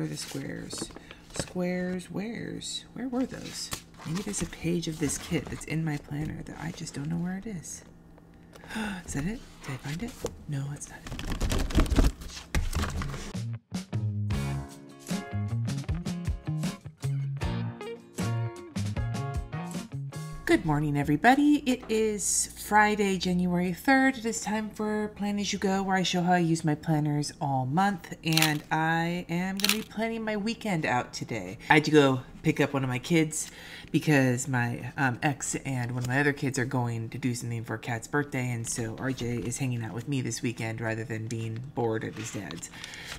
Where are the squares? Squares, where were those? Maybe there's a page of this kit that's in my planner that I just don't know where it is. Is that it? Did I find it? No, it's not it. Good morning, everybody. It is Friday, January 3rd. It is time for Plan As You Go, where I show how I use my planners all month. And I am going to be planning my weekend out today. I had to go pick up one of my kids because my ex and one of my other kids are going to do something for Kat's birthday. And so RJ is hanging out with me this weekend rather than being bored at his dad's.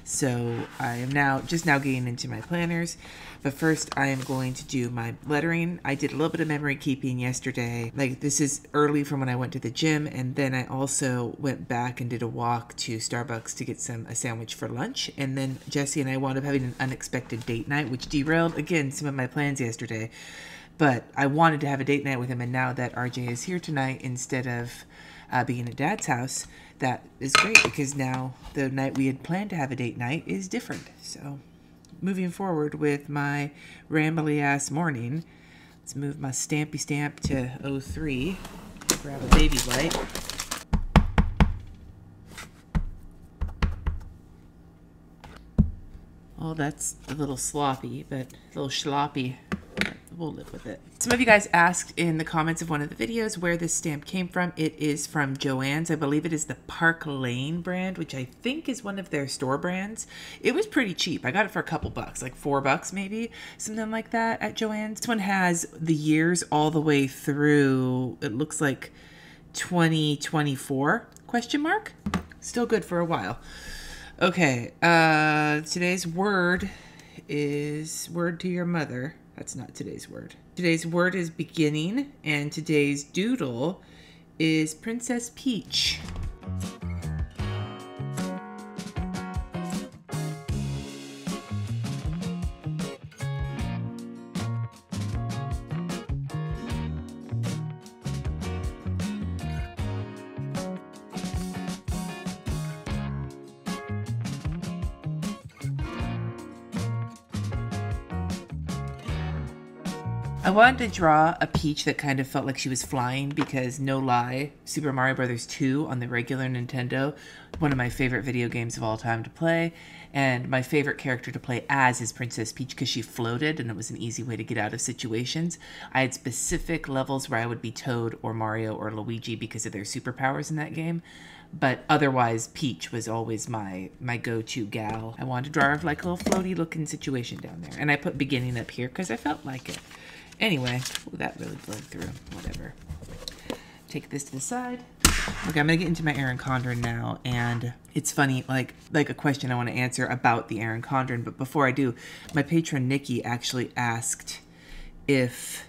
So I am just now getting into my planners. But first, I am going to do my lettering. I did a little bit of memory keeping yesterday. Like, this is early from when I went to the gym, and then I also went back and did a walk to Starbucks to get a sandwich for lunch. And then Jesse and I wound up having an unexpected date night, which derailed, again, some of my plans yesterday. But I wanted to have a date night with him, and now that RJ is here tonight instead of being at Dad's house, that is great, because now the night we had planned to have a date night is different. So moving forward with my rambly ass morning, let's move my stampy stamp to 03. Grab a baby light. Oh, that's a little sloppy, but a little sloppy. We'll live with it. Some of you guys asked in the comments of one of the videos where this stamp came from. It is from Joann's. I believe it is the Park Lane brand, which I think is one of their store brands. It was pretty cheap. I got it for a couple bucks, like $4 maybe, something like that at Joann's. This one has the years all the way through, it looks like 2024, question mark? Still good for a while. Okay, today's word is word to your mother. That's not today's word. Today's word is beginning, and today's doodle is Princess Peach. I wanted to draw a Peach that kind of felt like she was flying because, no lie, Super Mario Bros. 2 on the regular Nintendo, one of my favorite video games of all time to play, and my favorite character to play as is Princess Peach because she floated and it was an easy way to get out of situations. I had specific levels where I would be Toad or Mario or Luigi because of their superpowers in that game. But otherwise, Peach was always my go-to gal. I wanted to draw like a little floaty looking situation down there. And I put beginning up here because I felt like it. Anyway, that really bled through. Whatever. Take this to the side. Okay, I'm going to get into my Erin Condren now. And it's funny, like a question I want to answer about the Erin Condren. But before I do, my patron Nikki actually asked if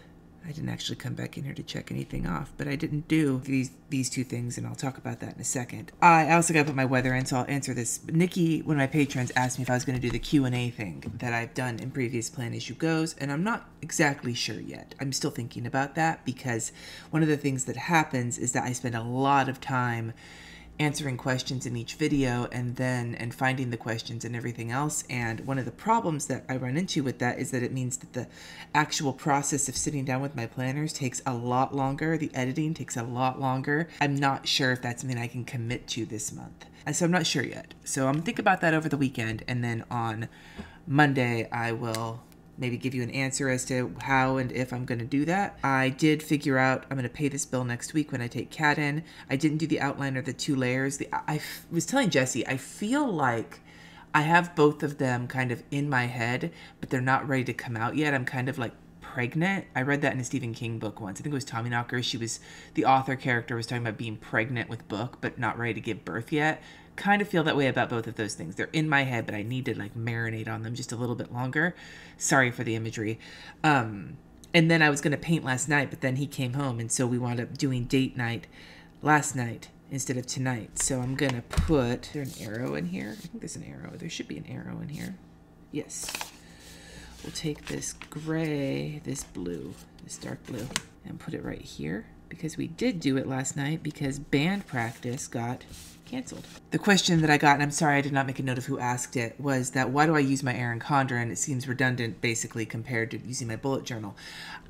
I didn't actually come back in here to check anything off, but I didn't do these two things, and I'll talk about that in a second. I also got to put my weather in, so I'll answer this. Nikki, one of my patrons, asked me if I was going to do the Q&A thing that I've done in previous Plan As You Goes, and I'm not exactly sure yet. I'm still thinking about that, because one of the things that happens is that I spend a lot of time answering questions in each video and finding the questions and everything else. And one of the problems that I run into with that is that it means that the actual process of sitting down with my planners takes a lot longer. The editing takes a lot longer. I'm not sure if that's something I can commit to this month. And so I'm not sure yet. So I'm gonna think about that over the weekend, and then on Monday I will maybe give you an answer as to how and if I'm going to do that. I did figure out I'm going to pay this bill next week when I take Kat in. I didn't do the outline or the 2 layers. I was telling Jesse, I feel like I have both of them kind of in my head, but they're not ready to come out yet. I'm kind of like pregnant. I read that in a Stephen King book once. I think it was Tommyknocker. The author character was talking about being pregnant with book, but not ready to give birth yet. Kind of feel that way about both of those things. They're in my head, but I need to like marinate on them just a little bit longer. Sorry for the imagery. And then I was going to paint last night, but then he came home, and so we wound up doing date night last night instead of tonight. So I'm going to put, is there an arrow in here? I think there's an arrow. There should be an arrow in here. Yes. We'll take this gray, this blue, this dark blue, and put it right here, because we did do it last night because band practice got canceled. The question that I got, and I'm sorry I did not make a note of who asked it, was that why do I use my Erin Condren? It seems redundant basically compared to using my bullet journal.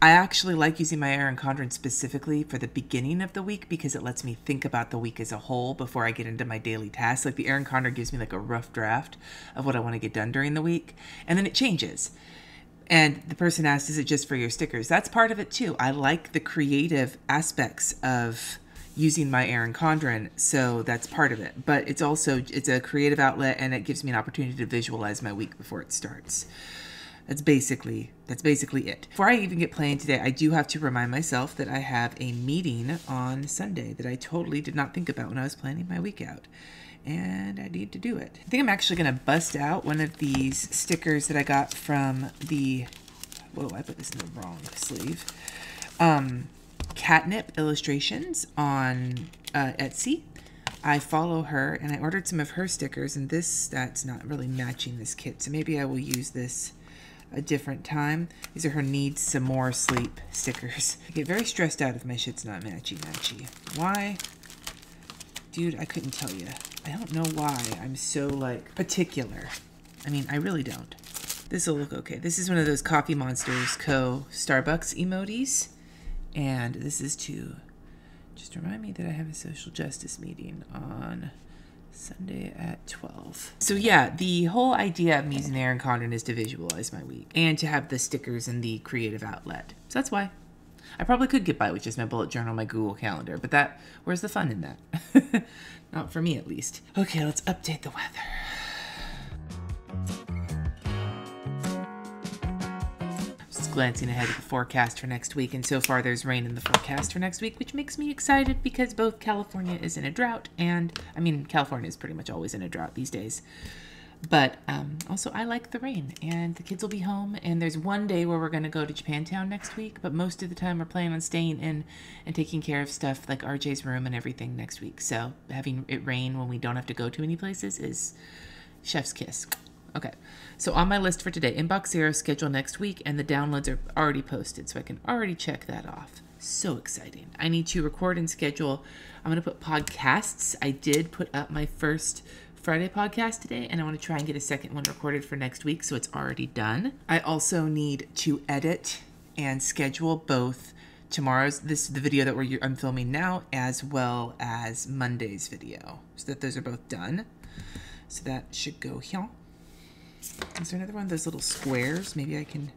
I actually like using my Erin Condren specifically for the beginning of the week because it lets me think about the week as a whole before I get into my daily tasks. Like the Erin Condren gives me like a rough draft of what I want to get done during the week, and then it changes. And the person asked, is it just for your stickers? That's part of it too. I like the creative aspects of using my Erin Condren, so that's part of it. But it's also, it's a creative outlet, and it gives me an opportunity to visualize my week before it starts. That's basically it. Before I even get playing today, I do have to remind myself that I have a meeting on Sunday that I totally did not think about when I was planning my week out. And I need to do it. I think I'm actually going to bust out one of these stickers that I got from the, whoa, I put this in the wrong sleeve. Catnip Illustrations on Etsy. I follow her, and I ordered some of her stickers, and that's not really matching this kit, so maybe I will use this a different time. These are her Need Some More Sleep stickers. I get very stressed out if my shit's not matchy. Why? Dude, I couldn't tell you. I don't know why I'm so, like, particular. I mean, I really don't. This will look okay. This is one of those Coffee Monsters Co. Starbucks emojis. And this is to just remind me that I have a social justice meeting on Sunday at 12. So yeah, the whole idea of me using Erin Condren is to visualize my week and to have the stickers and the creative outlet. So that's why. I probably could get by with just my bullet journal, my Google Calendar, but where's the fun in that? Not for me, at least. Okay, let's update the weather. Just glancing ahead at the forecast for next week, and so far there's rain in the forecast for next week, which makes me excited because both California is in a drought, and, I mean, California is pretty much always in a drought these days. But also, I like the rain, and the kids will be home, and there's one day where we're going to go to Japantown next week, but most of the time we're planning on staying in and taking care of stuff like RJ's room and everything next week. So having it rain when we don't have to go to any places is chef's kiss. Okay, so on my list for today, Inbox Zero schedule next week, and the downloads are already posted, so I can already check that off. So exciting. I need to record and schedule. I'm going to put podcasts. I did put up my first Friday podcast today, and I want to try and get a second one recorded for next week, so it's already done. I also need to edit and schedule both tomorrow's, the video that I'm filming now, as well as Monday's video, so that those are both done. So that should go here. Is there another one of those little squares? Maybe I can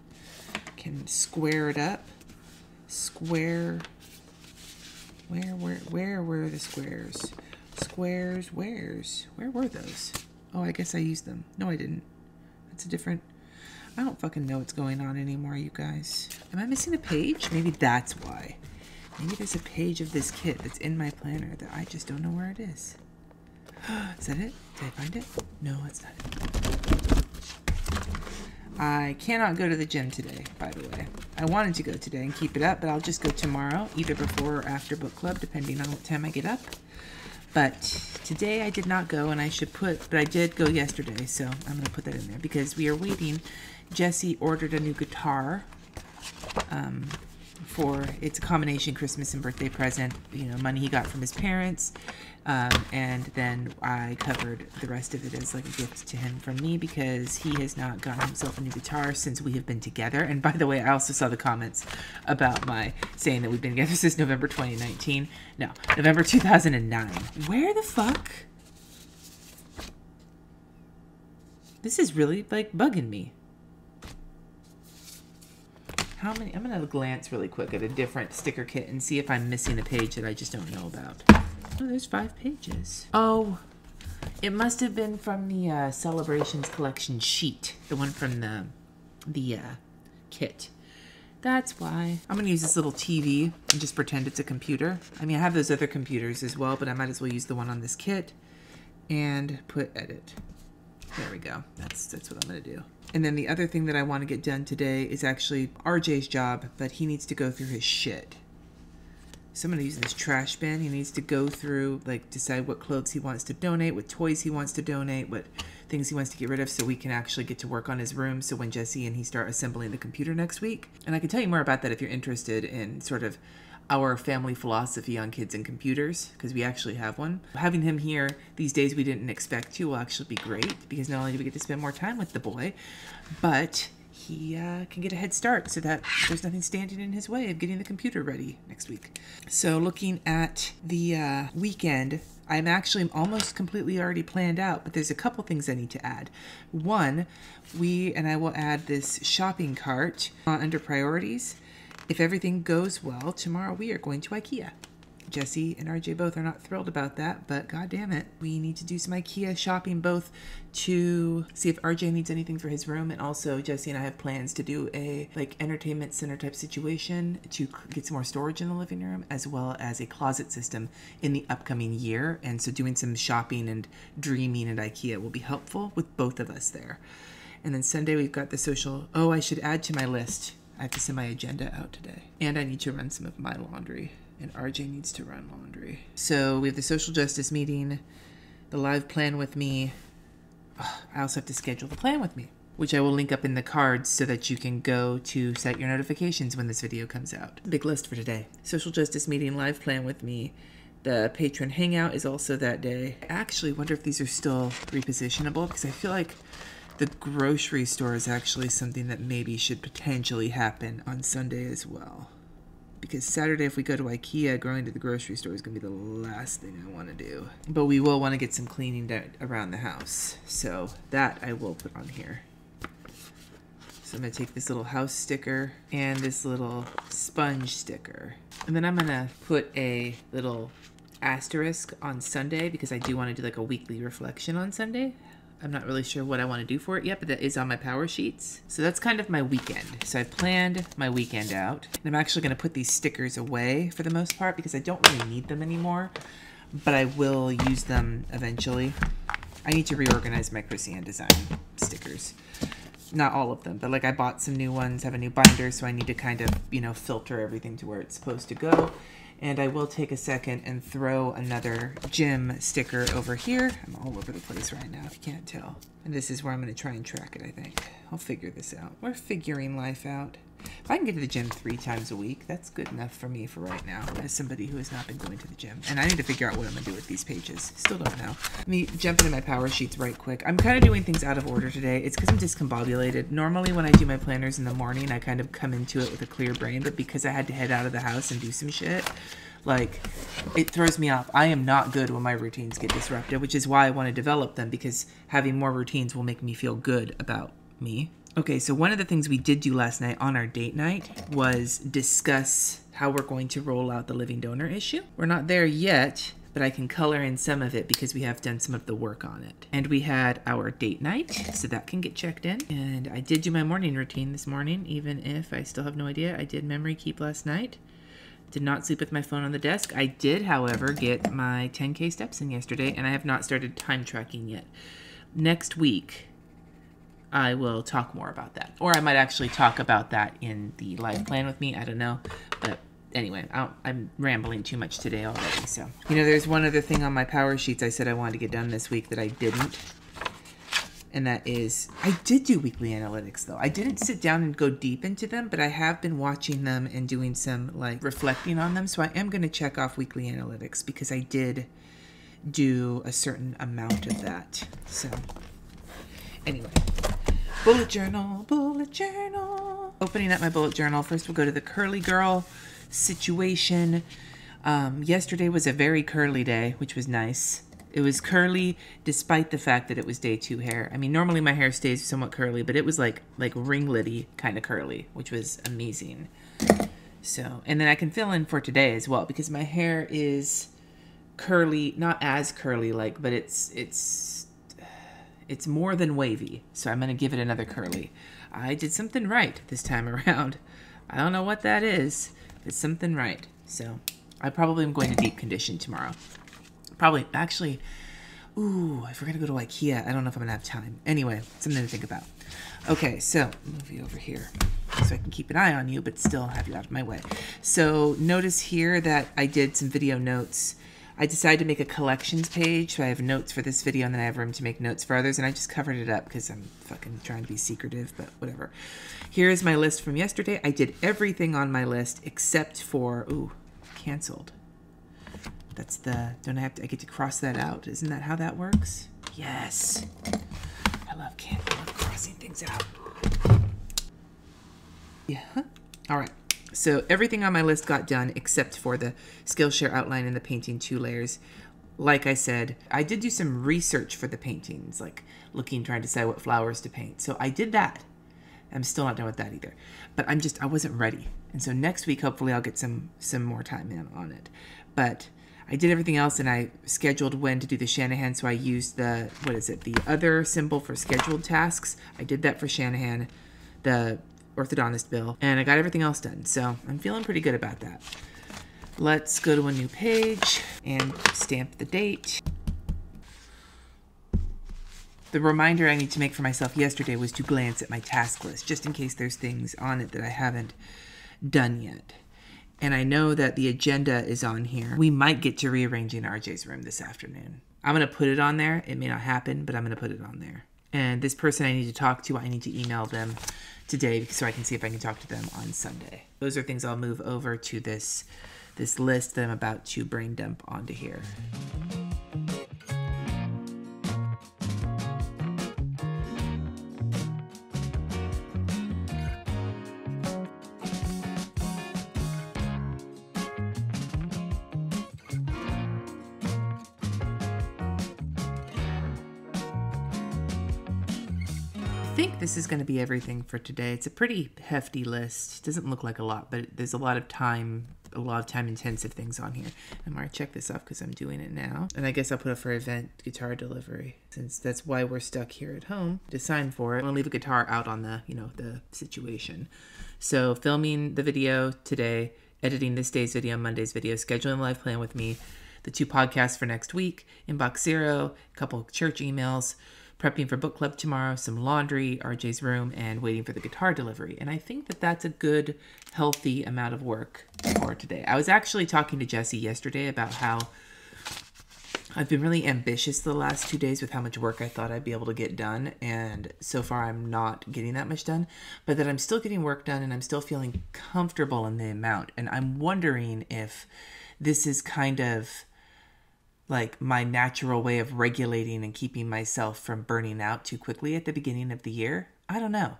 square it up. Square. Where were the squares? Squares, where were those? Oh, I guess I used them. No, I didn't. That's a different, I don't fucking know what's going on anymore, you guys. Am I missing a page? Maybe that's why. Maybe there's a page of this kit that's in my planner that I just don't know where it is. Is that it? Did I find it? No, that's not it. I cannot go to the gym today, by the way. I wanted to go today and keep it up, but I'll just go tomorrow, either before or after book club, depending on what time I get up. But today I did not go, and but I did go yesterday, so I'm going to put that in there because we are waiting. Jesse ordered a new guitar it's a combination Christmas and birthday present, money he got from his parents. And then I covered the rest of it as like a gift to him from me because he has not gotten himself a new guitar since we have been together. And by the way, I also saw the comments about my saying that we've been together since November 2019. No, November 2009. Where the fuck? This is really like bugging me. How many? I'm going to glance really quick at a different sticker kit and see if I'm missing a page that I just don't know about. Oh, there's 5 pages. Oh, it must have been from the Celebrations Collection sheet. The one from the kit. That's why. I'm going to use this little TV and just pretend it's a computer. I mean, I have those other computers as well, but I might as well use the one on this kit and put edit. There we go. That's what I'm going to do. And then the other thing that I want to get done today is actually RJ's job, but he needs to go through his shit. So I'm going to use this trash bin. He needs to go through, like, decide what clothes he wants to donate, what toys he wants to donate, what things he wants to get rid of, so we can actually get to work on his room. So when Jesse and he start assembling the computer next week. And I can tell you more about that if you're interested in sort of our family philosophy on kids and computers, because we actually have one. Having him here these days we didn't expect to will actually be great, because not only do we get to spend more time with the boy, but he can get a head start so that there's nothing standing in his way of getting the computer ready next week. So looking at the weekend, I'm actually almost completely already planned out, but there's a couple things I need to add. One, I will add this shopping cart under priorities. If everything goes well, tomorrow we are going to IKEA. Jesse and RJ both are not thrilled about that, but god damn it, we need to do some IKEA shopping, both to see if RJ needs anything for his room, and also Jesse and I have plans to do a entertainment center type situation to get some more storage in the living room, as well as a closet system in the upcoming year. And so doing some shopping and dreaming at IKEA will be helpful with both of us there. And then Sunday we've got the social. Oh, I should add to my list, I have to send my agenda out today, and I need to run some of my laundry. And RJ needs to run laundry. So we have the social justice meeting, the live plan with me. I also have to schedule the plan with me, which I will link up in the cards so that you can go to set your notifications when this video comes out. Big list for today. Social justice meeting, live plan with me. The patron hangout is also that day. I actually wonder if these are still repositionable, because I feel like the grocery store is actually something that maybe should potentially happen on Sunday as well. Because Saturday, if we go to IKEA, going to the grocery store is going to be the last thing I want to do. But we will want to get some cleaning done around the house. So that I will put on here. So I'm going to take this little house sticker and this little sponge sticker. And then I'm going to put a little asterisk on Sunday, because I do want to do like a weekly reflection on Sunday. I'm not really sure what I want to do for it yet, but that is on my power sheets. So that's kind of my weekend. So I planned my weekend out. And I'm actually going to put these stickers away for the most part, because I don't really need them anymore, but I will use them eventually. I need to reorganize my Chrissy design stickers. Not all of them, but like I bought some new ones, have a new binder, so I need to kind of, filter everything to where it's supposed to go. And I will take a second and throw another gym sticker over here. I'm all over the place right now, if you can't tell. And this is where I'm going to try and track it, I think. I'll figure this out. We're figuring life out. If I can get to the gym 3 times a week, that's good enough for me for right now, as somebody who has not been going to the gym. And I need to figure out what I'm going to do with these pages. Still don't know. Let me jump into my power sheets right quick. I'm kind of doing things out of order today. It's because I'm discombobulated. Normally when I do my planners in the morning, I kind of come into it with a clear brain, but because I had to head out of the house and do some shit, like, it throws me off. I am not good when my routines get disrupted, which is why I want to develop them, because having more routines will make me feel good about me. Okay, so one of the things we did do last night on our date night was discuss how we're going to roll out the living donor issue. We're not there yet, but I can color in some of it because we have done some of the work on it. And we had our date night, so that can get checked in. And I did do my morning routine this morning, even if I still have no idea. I did memory keep last night. Did not sleep with my phone on the desk. I did, however, get my 10K steps in yesterday, and I have not started time tracking yet. Next week, I will talk more about that. Or I might actually talk about that in the live plan with me. I don't know. But anyway, I'm rambling too much today already. So, there's one other thing on my power sheets I said I wanted to get done this week that I didn't. And that is, I did do weekly analytics though. I didn't sit down and go deep into them, but I have been watching them and doing some reflecting on them. So I am going to check off weekly analytics, because I did do a certain amount of that. So anyway, bullet journal, bullet journal. Opening up my bullet journal. First we'll go to the curly girl situation. Yesterday was a very curly day, which was nice. It was curly despite the fact that it was day 2 hair. I mean, normally my hair stays somewhat curly, but it was like ringlety kind of curly, which was amazing. So, and then I can fill in for today as well, because my hair is curly, not as curly but it's more than wavy. So I'm going to give it another curly. I did something right this time around. I don't know what that is. It's something right. So I probably am going to deep condition tomorrow. Probably, actually, ooh, I forgot to go to IKEA. I don't know if I'm going to have time. Anyway, something to think about. Okay, so, move you over here so I can keep an eye on you, but still have you out of my way. So, notice here that I did some video notes. I decided to make a collections page, so I have notes for this video, and then I have room to make notes for others, and I just covered it up because I'm fucking trying to be secretive, but whatever. Here's my list from yesterday. I did everything on my list except for, ooh, canceled. That's the, I get to cross that out. Isn't that how that works? Yes. I love crossing things out. Yeah. All right. So everything on my list got done except for the Skillshare outline and the painting 2 layers. Like I said, I did do some research for the paintings, like trying to decide what flowers to paint. So I did that. I'm still not done with that either. But I wasn't ready. And so next week, hopefully I'll get some more time in on it. But I did everything else, and I scheduled when to do the Shanahan. So I used the other symbol for scheduled tasks. I did that for Shanahan, the orthodontist bill, and I got everything else done. So I'm feeling pretty good about that. Let's go to a new page and stamp the date. The reminder I need to make for myself yesterday was to glance at my task list, just in case there's things on it that I haven't done yet. And I know that the agenda is on here. We might get to rearranging RJ's room this afternoon. I'm going to put it on there. It may not happen, but I'm going to put it on there. And this person I need to talk to, I need to email them today so I can see if I can talk to them on Sunday. Those are things I'll move over to this list that I'm about to brain dump onto here. I think this is going to be everything for today. It's a pretty hefty list. It doesn't look like a lot, but there's a lot of time intensive things on here. I'm going to check this off because I'm doing it now. And I guess I'll put it for event guitar delivery, since that's why we're stuck here at home to sign for it. I'm going to leave a guitar out on the situation. So filming the video today, editing this day's video, Monday's video, scheduling a live plan with me, the 2 podcasts for next week, inbox 0, a couple of church emails, prepping for book club tomorrow, some laundry, RJ's room, and waiting for the guitar delivery. And I think that that's a good, healthy amount of work for today. I was actually talking to Jesse yesterday about how I've been really ambitious the last 2 days with how much work I thought I'd be able to get done. And so far I'm not getting that much done, but that I'm still getting work done and I'm still feeling comfortable in the amount. And I'm wondering if this is kind of like my natural way of regulating and keeping myself from burning out too quickly at the beginning of the year. I don't know.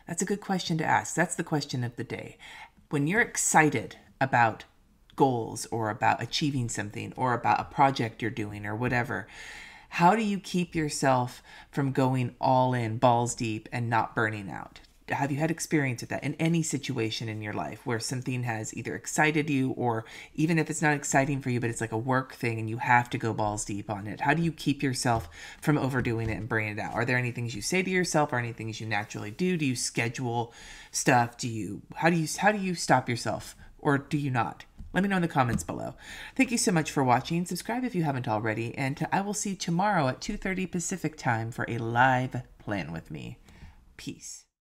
That's a good question to ask. That's the question of the day. When you're excited about goals or about achieving something or about a project you're doing or whatever, how do you keep yourself from going all in, balls deep, and not burning out? Have you had experience with that in any situation in your life where something has either excited you, or even if it's not exciting for you, but it's like a work thing and you have to go balls deep on it? How do you keep yourself from overdoing it and burning it out? Are there any things you say to yourself or any things you naturally do? Do you schedule stuff? How do you stop yourself, or do you not? Let me know in the comments below. Thank you so much for watching. Subscribe if you haven't already, and I will see you tomorrow at 2:30 Pacific time for a live plan with me. Peace.